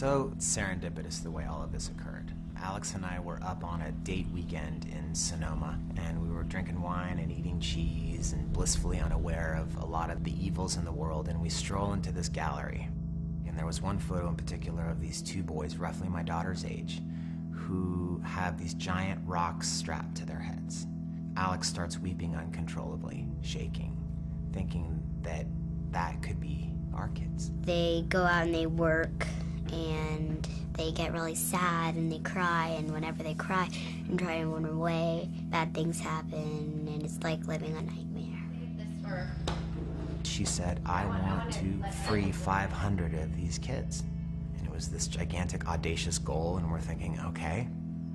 So serendipitous the way all of this occurred. Alex and I were up on a date weekend in Sonoma, and we were drinking wine and eating cheese and blissfully unaware of a lot of the evils in the world, and we stroll into this gallery. And there was one photo in particular of these two boys, roughly my daughter's age, who have these giant rocks strapped to their heads. Alex starts weeping uncontrollably, shaking, thinking that that could be our kids. They go out and they work, and they get really sad and they cry, and whenever they cry and try and run away, bad things happen, and it's like living a nightmare. She said, I want to free 500 of these kids. And it was this gigantic, audacious goal, and we're thinking, okay,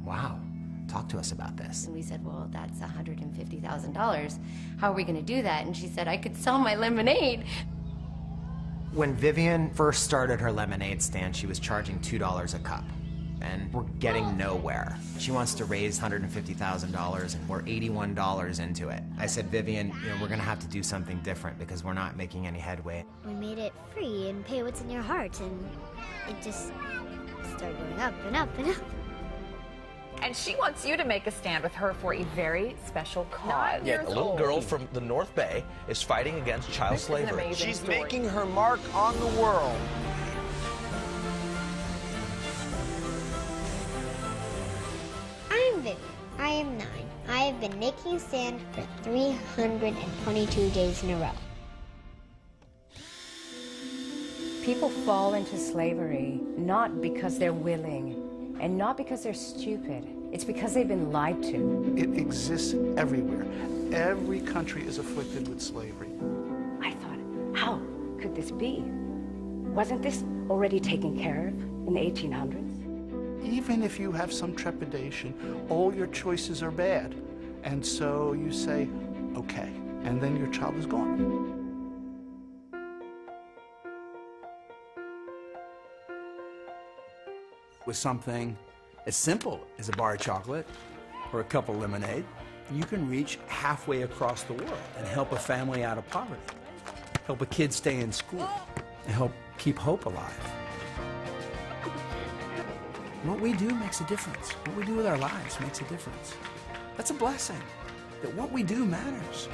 wow, talk to us about this. And we said, well, that's $150,000. How are we gonna do that? And she said, I could sell my lemonade. When Vivian first started her lemonade stand, she was charging $2 a cup, and we're getting nowhere. She wants to raise $150,000, and we're $81 into it. I said, Vivian, we're gonna have to do something different because we're not making any headway. We made it free and pay what's in your heart, and it just started going up and up and up. And she wants you to make a stand with her for a very special cause. Yeah, a little girl from the North Bay is fighting against child slavery. She's making her mark on the world. I'm Vivian. I am 9. I have been making a stand for 322 days in a row. People fall into slavery not because they're willing and not because they're stupid. It's because they've been lied to. It exists everywhere. Every country is afflicted with slavery. I thought, how could this be? Wasn't this already taken care of in the 1800s? Even if you have some trepidation, all your choices are bad. And so you say, okay, and then your child is gone. With something as simple as a bar of chocolate or a cup of lemonade, you can reach halfway across the world and help a family out of poverty, help a kid stay in school, and help keep hope alive. What we do makes a difference. What we do with our lives makes a difference. That's a blessing, that what we do matters.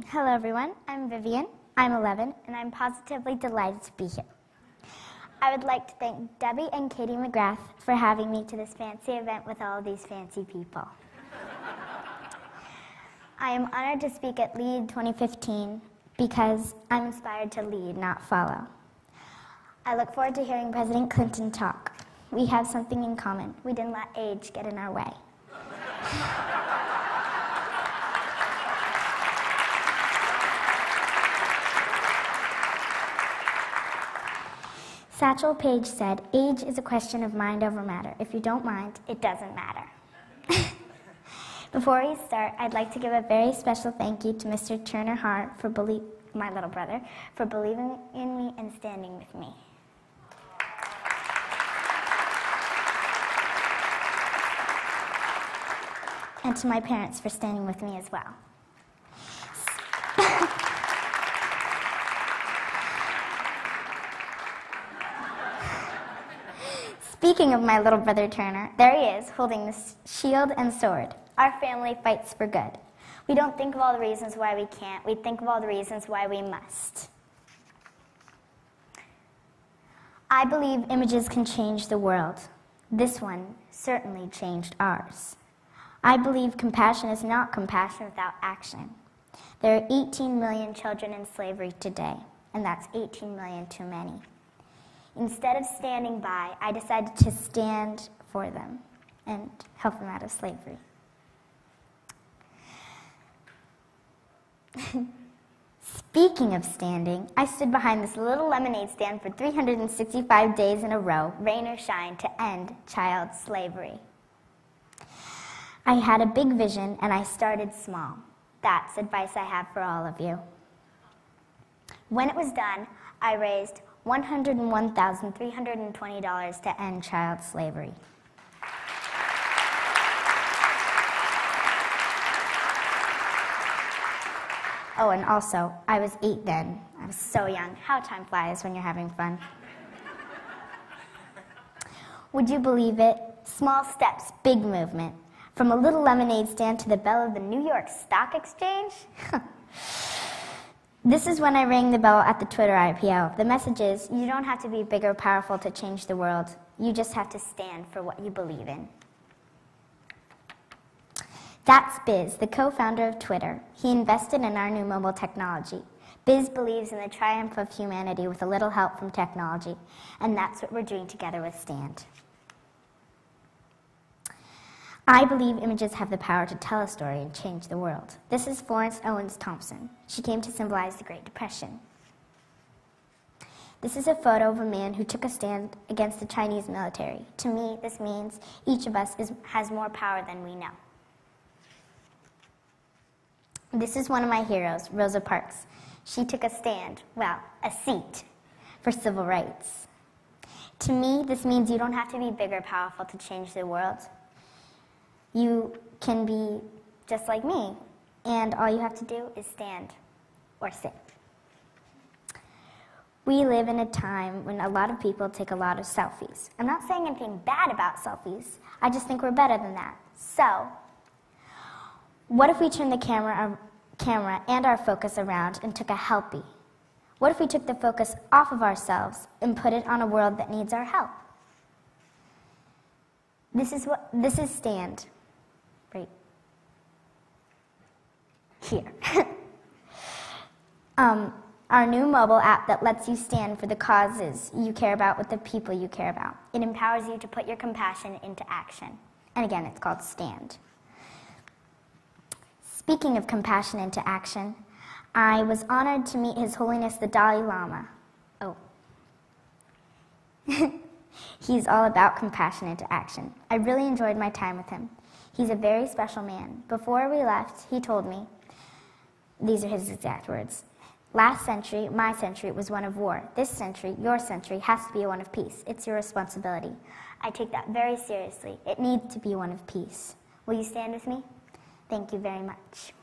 Hello everyone, I'm Vivian, I'm 11, and I'm positively delighted to be here. I would like to thank Debbie and Katie McGrath for having me to this fancy event with all of these fancy people. I am honored to speak at LEAD 2015 because I'm inspired to lead, not follow. I look forward to hearing President Clinton talk. We have something in common. We didn't let age get in our way. Satchel Paige said, age is a question of mind over matter. If you don't mind, it doesn't matter. Before we start, I'd like to give a very special thank you to Mr. Turner Hart, my little brother, for believing in me and standing with me. And to my parents for standing with me as well. Speaking of my little brother Turner, there he is, holding the shield and sword. Our family fights for good. We don't think of all the reasons why we can't. We think of all the reasons why we must. I believe images can change the world. This one certainly changed ours. I believe compassion is not compassion without action. There are 18 million children in slavery today, and that's 18 million too many. Instead of standing by, I decided to stand for them and help them out of slavery. Speaking of standing, I stood behind this little lemonade stand for 365 days in a row, rain or shine, to end child slavery. I had a big vision and I started small. That's advice I have for all of you. When it was done, I raised $101,320 to end child slavery. Oh, and also, I was 8 then. I was so young. How time flies when you're having fun. Would you believe it? Small steps, big movement. From a little lemonade stand to the bell of the New York Stock Exchange? This is when I rang the bell at the Twitter IPO. The message is, you don't have to be big or powerful to change the world. You just have to stand for what you believe in. That's Biz, the co-founder of Twitter. He invested in our new mobile technology. Biz believes in the triumph of humanity with a little help from technology, and that's what we're doing together with Stand. I believe images have the power to tell a story and change the world. This is Florence Owens Thompson. She came to symbolize the Great Depression. This is a photo of a man who took a stand against the Chinese military. To me, this means each of us has more power than we know. This is one of my heroes, Rosa Parks. She took a stand, well, a seat, for civil rights. To me, this means you don't have to be big or powerful to change the world. You can be just like me, and all you have to do is stand or sit. We live in a time when a lot of people take a lot of selfies. I'm not saying anything bad about selfies. I just think we're better than that. So, what if we turned the camera and our focus around and took a helpie? What if we took the focus off of ourselves and put it on a world that needs our help? This is Stand. Right here. Our new mobile app that lets you stand for the causes you care about with the people you care about. It empowers you to put your compassion into action. And again, it's called Stand. Speaking of compassion into action, I was honored to meet His Holiness the Dalai Lama. Oh. He's all about compassion into action. I really enjoyed my time with him. He's a very special man. Before we left, he told me, these are his exact words, "Last century, my century, was one of war. This century, your century, has to be one of peace. It's your responsibility." I take that very seriously. It needs to be one of peace. Will you stand with me? Thank you very much.